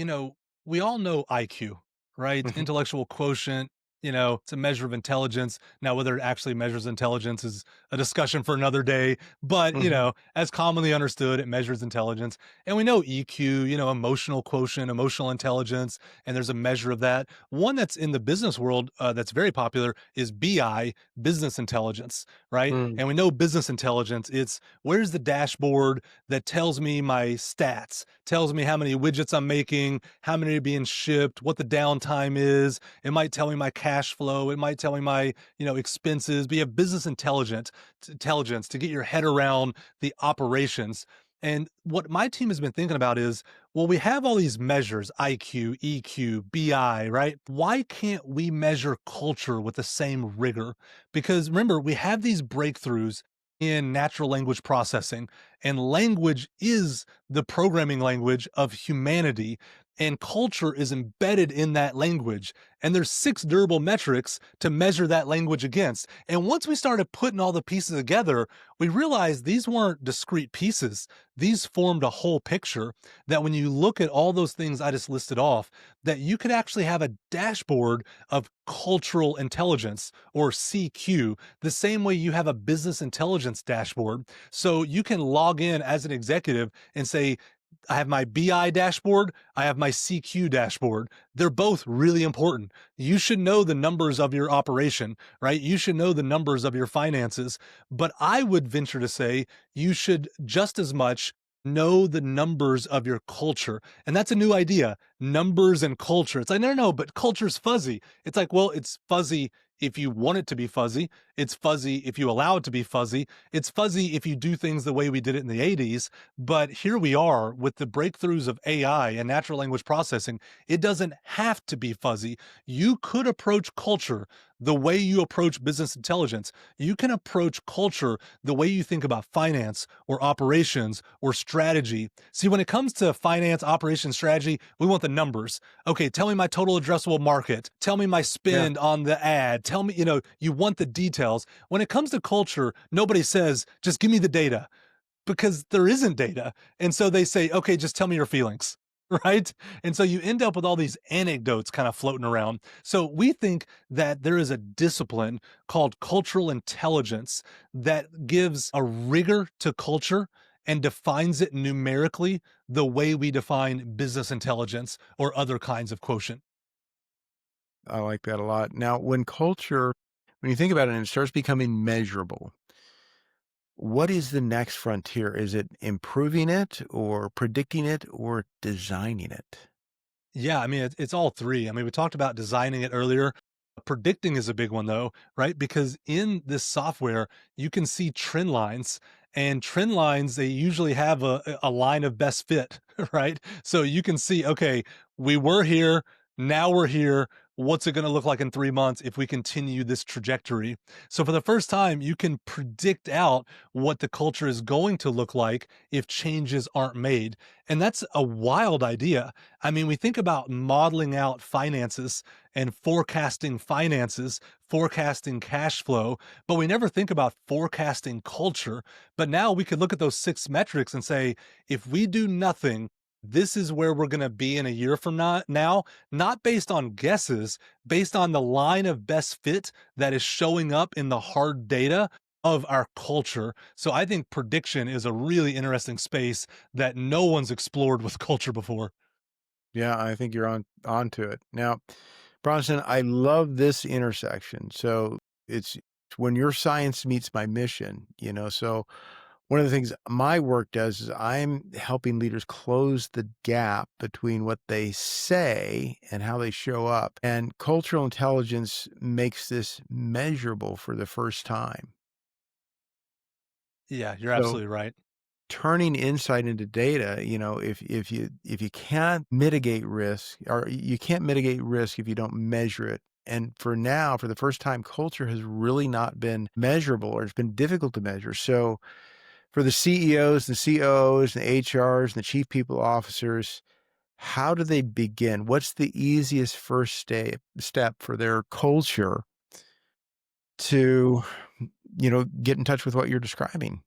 we all know IQ, right? Mhm. Intellectual quotient. It's a measure of intelligence. Now, whether it actually measures intelligence is a discussion for another day. But, Mhm. as commonly understood, it measures intelligence. And we know EQ, emotional quotient, emotional intelligence, and there's a measure of that. One that's in the business world that's very popular is BI, business intelligence, right? Mm. And we know business intelligence, it's where's the dashboard that tells me my stats, tells me how many widgets I'm making, how many are being shipped, what the downtime is. It might tell me my cash flow. It might tell me my, expenses. But you have business intelligence to get your head around the operations. And what my team has been thinking about is, well, we have all these measures, IQ, EQ, BI, right? Why can't we measure culture with the same rigor? Because remember, we have these breakthroughs in natural language processing, and language is the programming language of humanity, and culture is embedded in that language. And there's 6 durable metrics to measure that language against. And once we started putting all the pieces together, we realized these weren't discrete pieces. These formed a whole picture that when you look at all those things I just listed off, that you could actually have a dashboard of cultural intelligence, or CQ, the same way you have a business intelligence dashboard. So you can log in as an executive and say, I have my BI dashboard, I have my CQ dashboard. They're both really important. You should know the numbers of your operation, right? You should know the numbers of your finances. But I would venture to say you should just as much know the numbers of your culture. And that's a new idea, numbers and culture. It's like, no, no, no, but culture's fuzzy. It's like, well, it's fuzzy if you want it to be fuzzy. It's fuzzy if you allow it to be fuzzy. It's fuzzy if you do things the way we did it in the 80s. But here we are with the breakthroughs of AI and natural language processing. It doesn't have to be fuzzy. You could approach culture the way you approach business intelligence. You can approach culture the way you think about finance or operations or strategy. See, when it comes to finance, operations, strategy, we want the numbers. Okay, tell me my total addressable market. Tell me my Yeah. spend on the ad. Tell me, you want the details. When it comes to culture, nobody says, just give me the data, because there isn't data. And so they say, okay, just tell me your feelings. Right. And so you end up with all these anecdotes kind of floating around. So we think that there is a discipline called cultural intelligence that gives a rigor to culture and defines it numerically the way we define business intelligence or other kinds of quotient. I like that a lot. Now, when you think about it and it starts becoming measurable, what is the next frontier? Is it improving it or predicting it or designing it? Yeah, I mean, it's all three. I mean, we talked about designing it earlier. Predicting is a big one, though, right? Because in this software, you can see trend lines, and trend lines, they usually have a line of best fit, right? So you can see, okay, we were here, now we're here. What's it going to look like in 3 months if we continue this trajectory? So for the first time, you can predict out what the culture is going to look like if changes aren't made. And that's a wild idea. I mean, we think about modeling out finances and forecasting finances, forecasting cash flow, but we never think about forecasting culture. But now we could look at those 6 metrics and say, if we do nothing, this is where we're going to be in a year from now, not based on guesses, based on the line of best fit that is showing up in the hard data of our culture. So I think prediction is a really interesting space that no one's explored with culture before. Yeah, I think you're onto it. Now, Bronson, I love this intersection. So it's when your science meets my mission, so one of the things my work does is I'm helping leaders close the gap between what they say and how they show up. And cultural intelligence makes this measurable for the first time. Yeah, you're So absolutely right. turning insight into data, if you can't mitigate risk, or you can't mitigate risk if you don't measure it. And for now, for the first time, culture has really not been measurable, or it's been difficult to measure. So for the CEOs, the COOs, the HRs, and the chief people officers, how do they begin? What's the easiest first step for their culture to, get in touch with what you're describing?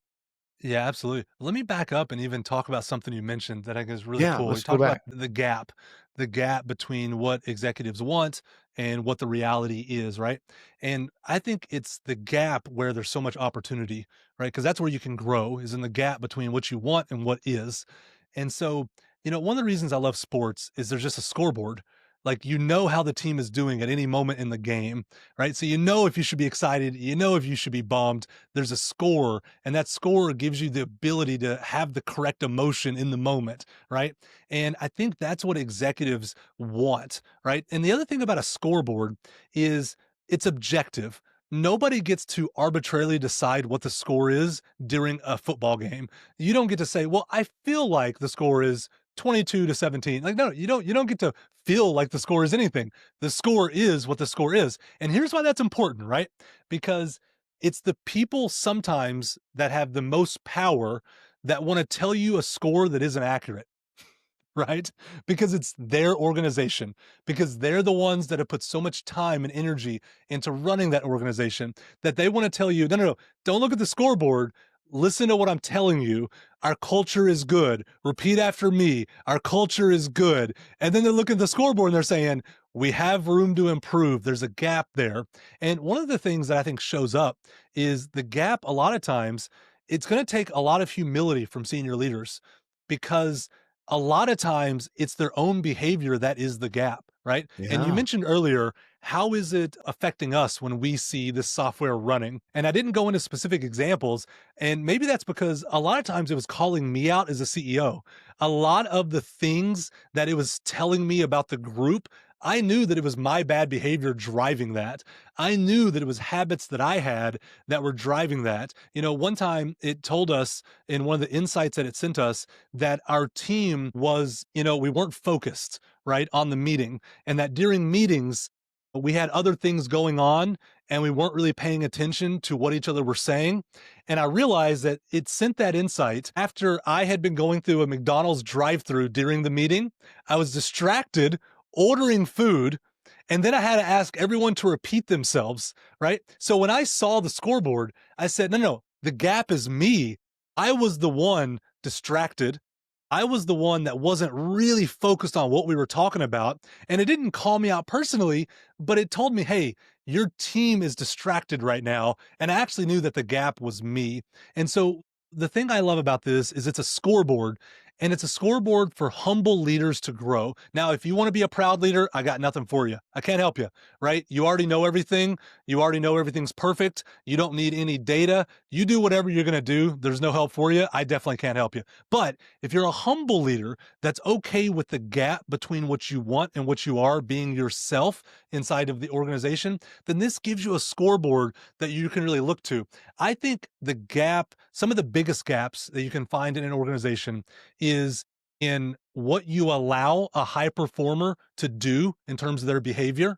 Yeah, absolutely. Let me back up and even talk about something you mentioned that I think is really Yeah, cool. You let's go talked about back. the gap. the gap between what executives want and what the reality is, right? And I think it's the gap where there's so much opportunity, right? Because that's where you can grow, is in the gap between what you want and what is. And so, one of the reasons I love sports is there's just a scoreboard. Like, how the team is doing at any moment in the game, right? So, if you should be excited, if you should be bummed. There's a score, and that score gives you the ability to have the correct emotion in the moment, right? And I think that's what executives want, right? And the other thing about a scoreboard is it's objective. Nobody gets to arbitrarily decide what the score is during a football game. You don't get to say, "Well, I feel like the score is 22-17." Like, no, you don't get to feel like the score is anything. The score is what the score is. And here's why that's important, right? Because it's the people sometimes that have the most power that want to tell you a score that isn't accurate. Right? Because it's their organization, because they're the ones that have put so much time and energy into running that organization that they want to tell you, no, no, no, don't look at the scoreboard. Listen to what I'm telling you. Our culture is good. Repeat after me. Our culture is good. And then they look at the scoreboard and they're saying, we have room to improve. There's a gap there. And one of the things that I think shows up is the gap. A lot of times, it's going to take a lot of humility from senior leaders, because a lot of times it's their own behavior that is the gap, right? And you Yeah. mentioned earlier, how is it affecting us when we see this software running? And I didn't go into specific examples. And maybe that's because a lot of times it was calling me out as a CEO. A lot of the things that it was telling me about the group, I knew that it was my bad behavior driving that. I knew that it was habits that I had that were driving that. One time it told us in one of the insights that it sent us that our team was, we weren't focused, right, on the meeting, and that during meetings, we had other things going on and we weren't really paying attention to what each other were saying. And I realized that it sent that insight after I had been going through a McDonald's drive-through during the meeting. I was distracted ordering food, and then I had to ask everyone to repeat themselves, right? So when I saw the scoreboard, I said, no, no, the gap is me. I was the one distracted. I was the one that wasn't really focused on what we were talking about. And it didn't call me out personally, but it told me, hey, your team is distracted right now. And I actually knew that the gap was me. And so the thing I love about this is it's a scoreboard, and it's a scoreboard for humble leaders to grow. Now, if you want to be a proud leader, I got nothing for you. I can't help you, right? You already know everything. You already know everything's perfect. You don't need any data. You do whatever you're going to do. There's no help for you. I definitely can't help you. But if you're a humble leader that's okay with the gap between what you want and what you are, being yourself inside of the organization, then this gives you a scoreboard that you can really look to. I think the gap, some of the biggest gaps that you can find in an organization is in what you allow a high performer to do in terms of their behavior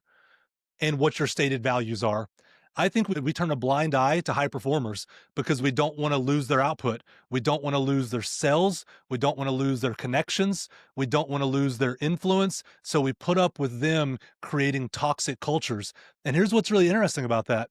and what your stated values are. I think we turn a blind eye to high performers because we don't want to lose their output. We don't want to lose their sales. We don't want to lose their connections. We don't want to lose their influence. So we put up with them creating toxic cultures. And here's what's really interesting about that.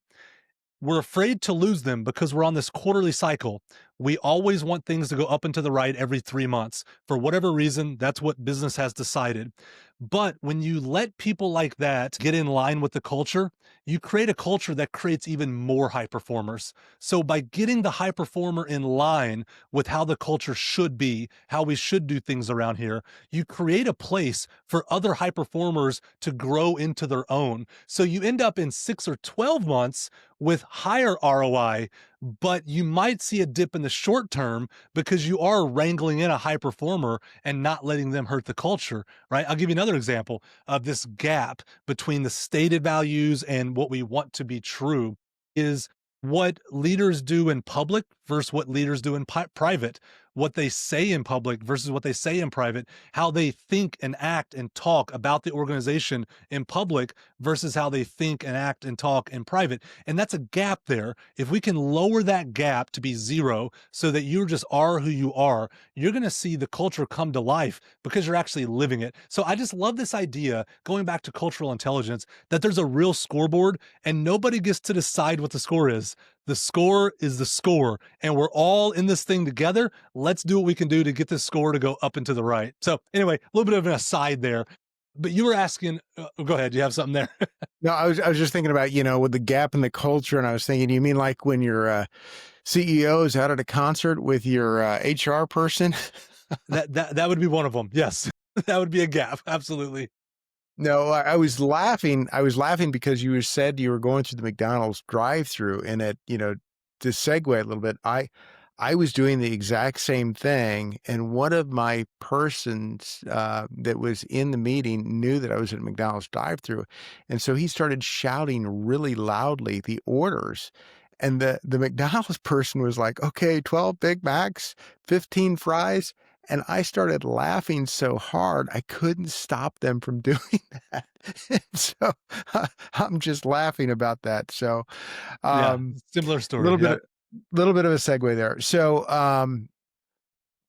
We're afraid to lose them because we're on this quarterly cycle. We always want things to go up and to the right every 3 months. For whatever reason, that's what business has decided. But when you let people like that get in line with the culture, you create a culture that creates even more high performers. So by getting the high performer in line with how the culture should be, how we should do things around here, you create a place for other high performers to grow into their own. So you end up in 6 or 12 months with higher ROI, but you might see a dip in the short term because you are wrangling in a high performer and not letting them hurt the culture, right? I'll give you another example of this gap between the stated values and what we want to be true is what leaders do in public versus what leaders do in private, what they say in public versus what they say in private, how they think and act and talk about the organization in public versus how they think and act and talk in private. And that's a gap there. If we can lower that gap to be zero so that you just are who you are, you're going to see the culture come to life because you're actually living it. So I just love this idea, going back to cultural intelligence, that there's a real scoreboard and nobody gets to decide what the score is. The score is the score, and we're all in this thing together. Let's do what we can do to get this score to go up and to the right. So anyway, a little bit of an aside there. But you were asking, go ahead. Do you have something there? No, I was just thinking about, with the gap in the culture, and I was thinking, you mean like when your CEO is out at a concert with your HR person? That would be one of them. Yes, that would be a gap. Absolutely. No, I was laughing. I was laughing because you said you were going through the McDonald's drive-through, and to segue a little bit, I was doing the exact same thing, and one of my persons that was in the meeting knew that I was at McDonald's drive-through, and so he started shouting really loudly the orders, and the McDonald's person was like, "Okay, 12 Big Macs, 15 fries." And I started laughing so hard, I couldn't stop them from doing that. And so, I'm just laughing about that. So, Yeah, um, similar a story. Yep. little bit of a segue there. So,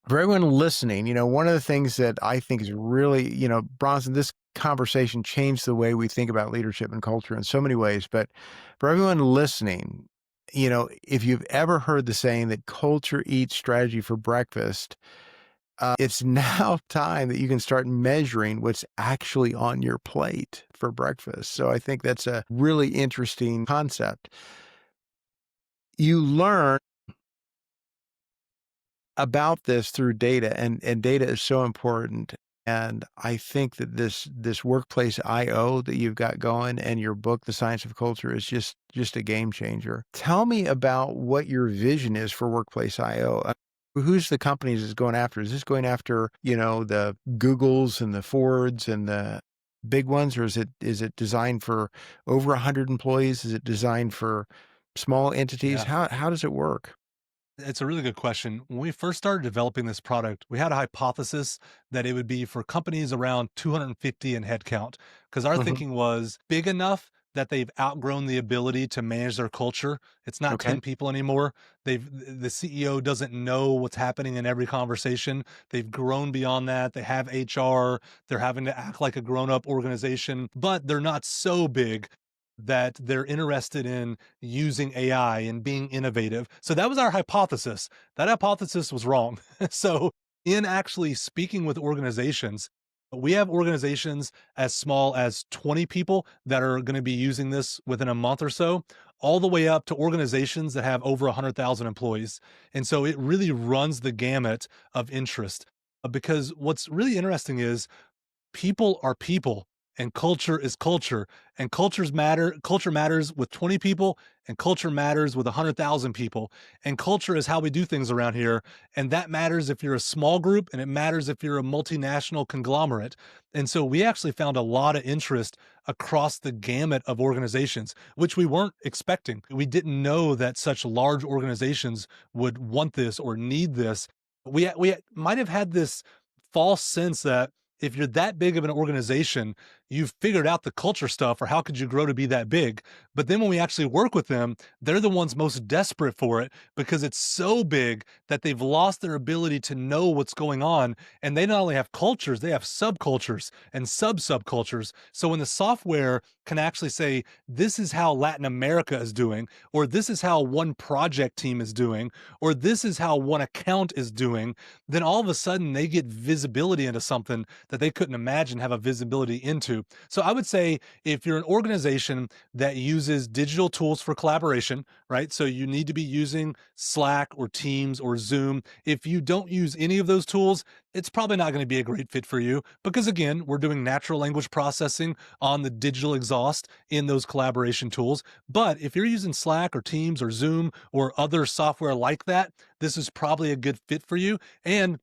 for everyone listening, one of the things that I think is really, Bronson, this conversation changed the way we think about leadership and culture in so many ways. But for everyone listening, if you've ever heard the saying that culture eats strategy for breakfast, it's now time that you can start measuring what's actually on your plate for breakfast. So I think that's a really interesting concept. You learn about this through data, and data is so important. And I think that this workplace IO that you've got going and your book, The Science of Culture, is just a game changer. Tell me about what your vision is for workplace IO. Who's the companies it's going after? Is this going after, the Googles and the Fords and the big ones, or is it designed for over 100 employees? Is it designed for small entities? Yeah. How does it work? It's a really good question. When we first started developing this product, we had a hypothesis that it would be for companies around 250 in headcount, because our Mhm. thinking was big enough that they've outgrown the ability to manage their culture. It's not Okay. 10 people anymore. The CEO doesn't know what's happening in every conversation. They've grown beyond that. They have HR. They're having to act like a grown-up organization, but they're not so big that they're interested in using AI and being innovative. So that was our hypothesis. That hypothesis was wrong. So, in actually speaking with organizations, we have organizations as small as 20 people that are going to be using this within a month or so, all the way up to organizations that have over 100,000 employees. And so it really runs the gamut of interest. Because what's really interesting is people are people and culture is culture, and culture matters with 20 people, and culture matters with 100,000 people, and culture is how we do things around here, and that matters if you're a small group, and it matters if you're a multinational conglomerate. And so we actually found a lot of interest across the gamut of organizations, which we weren't expecting. We didn't know that such large organizations would want this or need this. We might have had this false sense that if you're that big of an organization, you've figured out the culture stuff, or how could you grow to be that big? But then when we actually work with them, they're the ones most desperate for it, because it's so big that they've lost their ability to know what's going on. And they not only have cultures, they have subcultures and subcultures. So when the software can actually say, this is how Latin America is doing, or this is how one project team is doing, or this is how one account is doing, then all of a sudden they get visibility into something that they couldn't imagine have a visibility into. So I would say, if you're an organization that uses digital tools for collaboration, right? So you need to be using Slack or Teams or Zoom. If you don't use any of those tools, it's probably not going to be a great fit for you, because again, we're doing natural language processing on the digital exhaust in those collaboration tools. But if you're using Slack or Teams or Zoom or other software like that, this is probably a good fit for you. And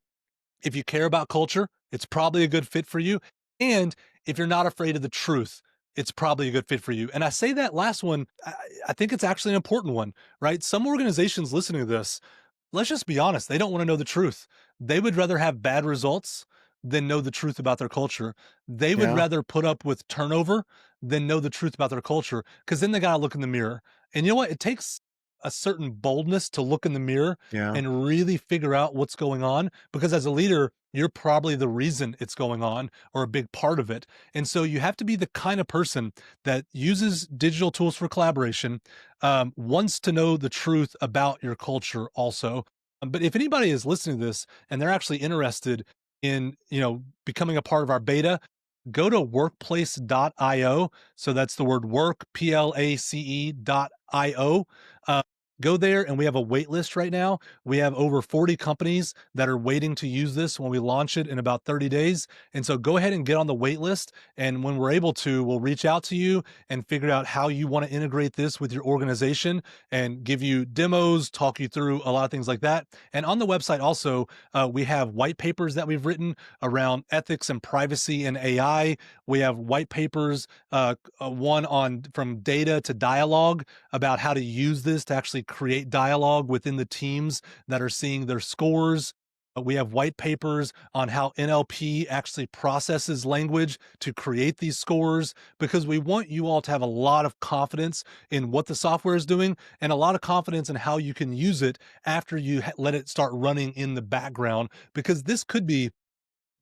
if you care about culture, it's probably a good fit for you. And if you're not afraid of the truth, it's probably a good fit for you. And I say that last one, I think it's actually an important one, right? Some organizations listening to this, let's just be honest, they don't want to know the truth. They would rather have bad results than know the truth about their culture. They would Yeah. rather put up with turnover than know the truth about their culture, because then they got to look in the mirror. And you know what? It takes a certain boldness to look in the mirror Yeah. and really figure out what's going on, because as a leader, you're probably the reason it's going on, or a big part of it. And so you have to be the kind of person that uses digital tools for collaboration, wants to know the truth about your culture also. But if anybody is listening to this and they're actually interested in, becoming a part of our beta, go to workplace.io. So that's the word work, PLACE.io. Uh, go there, and we have a wait list right now. We have over 40 companies that are waiting to use this when we launch it in about 30 days. And so go ahead and get on the wait list. And when we're able to, we'll reach out to you and figure out how you want to integrate this with your organization and give you demos, talk you through a lot of things like that. And on the website also, we have white papers that we've written around ethics and privacy and AI. We have white papers, one on from data to dialogue about how to use this to actually create dialogue within the teams that are seeing their scores. We have white papers on how NLP actually processes language to create these scores because we want you all to have a lot of confidence in what the software is doing and a lot of confidence in how you can use it after you let it start running in the background because this could be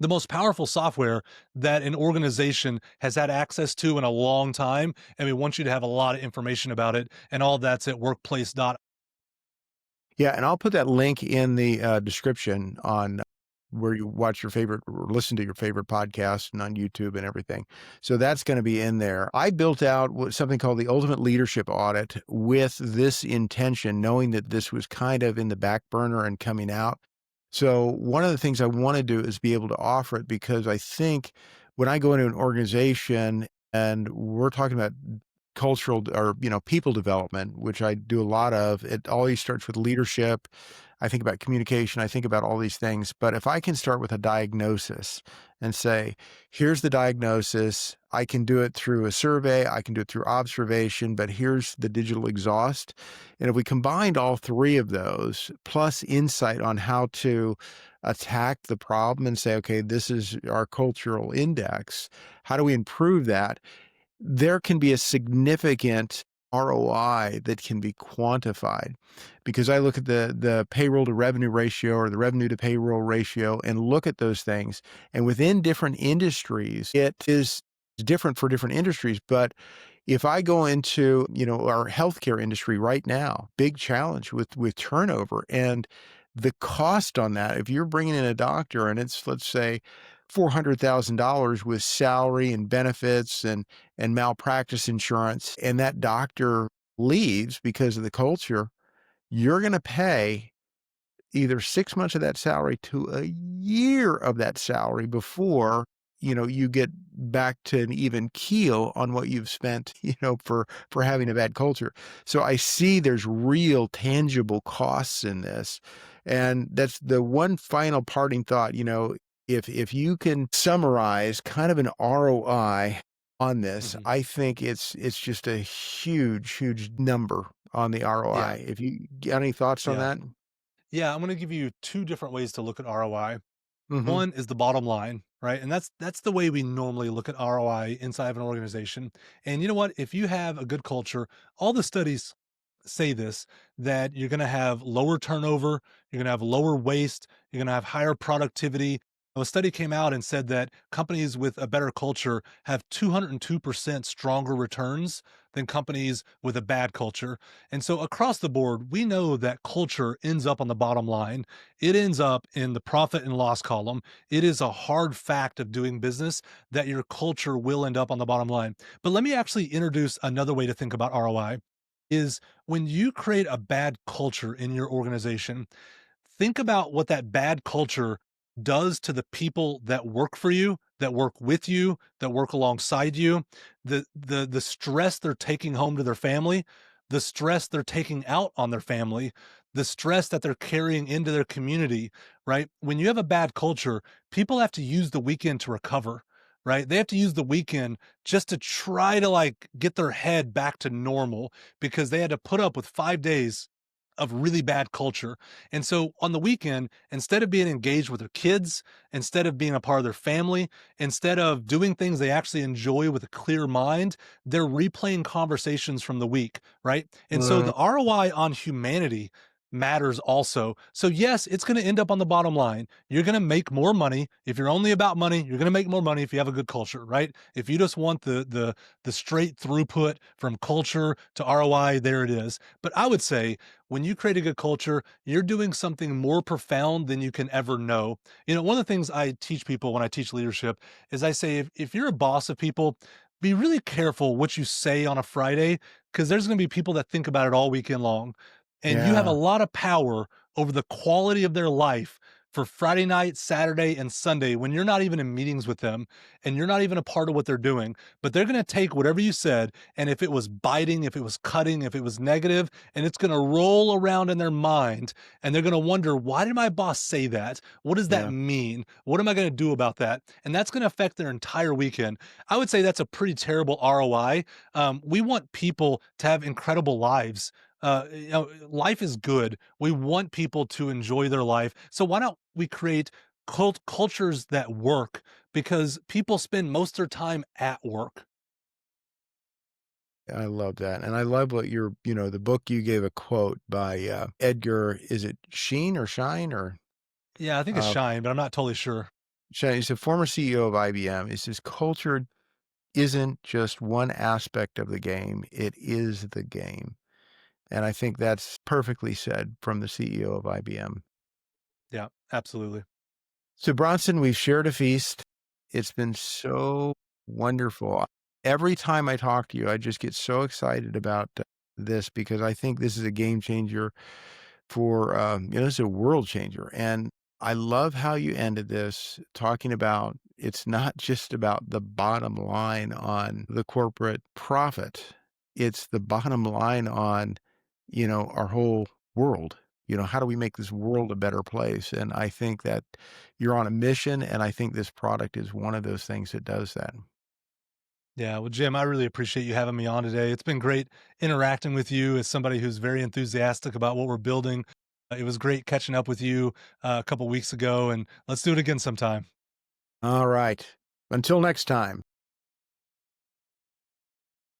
the most powerful software that an organization has had access to in a long time. And we want you to have a lot of information about it. And all that's at workplace. Yeah, and I'll put that link in the description on where you watch your favorite or listen to your favorite podcast and on YouTube and everything. So that's going to be in there. I built out something called the Ultimate Leadership Audit with this intention, knowing that this was kind of in the back burner and coming out. So one of the things I want to do is be able to offer it because I think when I go into an organization and we're talking about cultural or, people development, which I do a lot of, it always starts with leadership. I think about communication. I think about all these things. But if I can start with a diagnosis and say, here's the diagnosis, I can do it through a survey, I can do it through observation, but here's the digital exhaust. And if we combined all three of those, plus insight on how to attack the problem and say, okay, this is our cultural index, how do we improve that? There can be a significant ROI that can be quantified because I look at the payroll to revenue ratio or the revenue to payroll ratio and look at those things. And within different industries, it is different for different industries. But if I go into, our healthcare industry right now, big challenge with turnover and the cost on that, if you're bringing in a doctor and it's, let's say, $400,000 with salary and benefits and malpractice insurance, and that doctor leaves because of the culture, you're going to pay either 6 months of that salary to a year of that salary before, you get back to an even keel on what you've spent, for having a bad culture. So I see there's real tangible costs in this. And that's the one final parting thought, if you can summarize kind of an ROI on this, Mhm. I think it's just a huge, huge number on the Yeah. ROI. If you got any thoughts on Yeah. that? Yeah. I'm going to give you two different ways to look at ROI. Mhm. One is the bottom line, right? And that's the way we normally look at ROI inside of an organization. And you know what? If you have a good culture, all the studies say this that you're going to have lower turnover, you're going to have lower waste, you're going to have higher productivity. A study came out and said that companies with a better culture have 202% stronger returns than companies with a bad culture. And so across the board, we know that culture ends up on the bottom line. It ends up in the profit and loss column. It is a hard fact of doing business that your culture will end up on the bottom line. But let me actually introduce another way to think about ROI is when you create a bad culture in your organization, think about what that bad culture does to the people that work for you, that work with you, that work alongside you, the stress they're taking home to their family, the stress they're taking out on their family, the stress that they're carrying into their community, right? When you have a bad culture, people have to use the weekend to recover, right? They have to use the weekend just to try to like get their head back to normal because they had to put up with 5 days of really bad culture. And so on the weekend, instead of being engaged with their kids, instead of being a part of their family, instead of doing things they actually enjoy with a clear mind, they're replaying conversations from the week, right? And so Mm. the ROI on humanity matters also. So yes, it's going to end up on the bottom line. You're going to make more money. If you're only about money, you're going to make more money if you have a good culture, right? If you just want the straight throughput from culture to ROI, there it is. But I would say when you create a good culture, you're doing something more profound than you can ever know. You know, one of the things I teach people when I teach leadership is I say if you're a boss of people, be really careful what you say on a Friday because there's going to be people that think about it all weekend long. And you have a Yeah. lot of power over the quality of their life for Friday night, Saturday, and Sunday when you're not even in meetings with them and you're not even a part of what they're doing. But they're going to take whatever you said, and if it was biting, if it was cutting, if it was negative, and it's going to roll around in their mind, and they're going to wonder, why did my boss say that? What does that Yeah. mean? What am I going to do about that? And that's going to affect their entire weekend. I would say that's a pretty terrible ROI. We want people to have incredible lives. Life is good. We want people to enjoy their life. So why don't we create cultures that work because people spend most of their time at work. I love that, and I love what the book you gave a quote by, Edgar is it Sheen or Shine or, Yeah, I think it's uh, shine, but I'm not totally sure. Shine, he's a former CEO of IBM. He says, "Culture isn't just one aspect of the game, it is the game." And I think that's perfectly said from the CEO of IBM. Yeah, absolutely. So, Bronson, we've shared a feast. It's been so wonderful. Every time I talk to you, I just get so excited about this because I think this is a game changer for, this is a world changer. And I love how you ended this talking about it's not just about the bottom line on the corporate profit, it's the bottom line on, our whole world. How do we make this world a better place? And I think that you're on a mission, and I think this product is one of those things that does that. Yeah, well, Jim, I really appreciate you having me on today. It's been great interacting with you as somebody who's very enthusiastic about what we're building. It was great catching up with you a couple weeks ago, and let's do it again sometime. All right. Until next time.